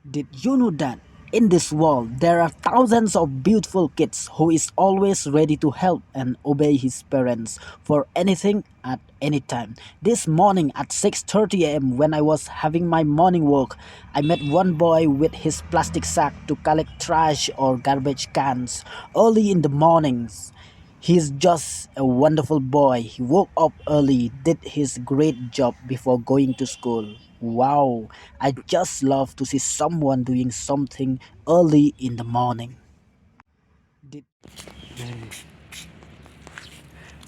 Did you know that in this world there are thousands of beautiful kids who is always ready to help and obey his parents for anything at any time. This morning at 6:30 a.m. when I was having my morning walk, I met one boy with his plastic sack to collect trash or garbage cans early in the mornings. He's just a wonderful boy. He woke up early, did his great job before going to school. Wow, I just love to see someone doing something early in the morning. Did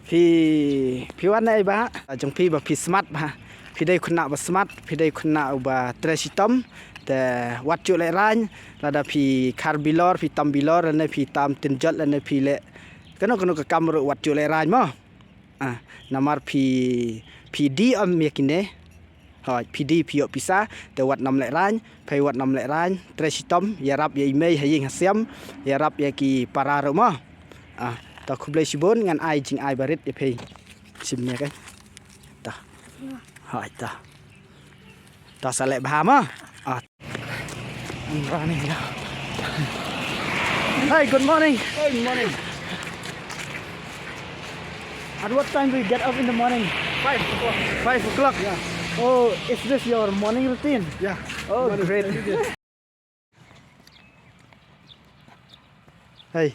พี่วันไหนบ้าจังพี่แบบพี่สมัตบ้าพี่ได้คุณะแบบสมัตพี่ได้คุณะแบบเทรชิตอมแต่วัดจุเลรันแล้วได้พี่คาร์บิลอร์พี่ตัมบิลอร์แล้วได้พี่ตามตินจัดแล้วได้พี่เละก็นกกำรวัดจุเลรันมั้งนามาพี่ดีอมเมียกินเน่หอยพี่ดีพี่อพิซาแต่วัดนำเลรันไปวัดนำเลรันเทรชิตอมอย่ารับอย่าไม่ให้ยิงเสียมอย่ารับอย่ากีปาราร์มั้งตาคุบเลยชิบนงานไอจริงไอบาริตเพย์ชิมเนี่ยกันตาหอยตาสลับบามอ่ะ I'm running now Hi good morning Good morning. At what time do you get up in the morning 5 o'clock. 5 o'clock Yeah. Oh is this your morning routine Yeah. Oh great Hey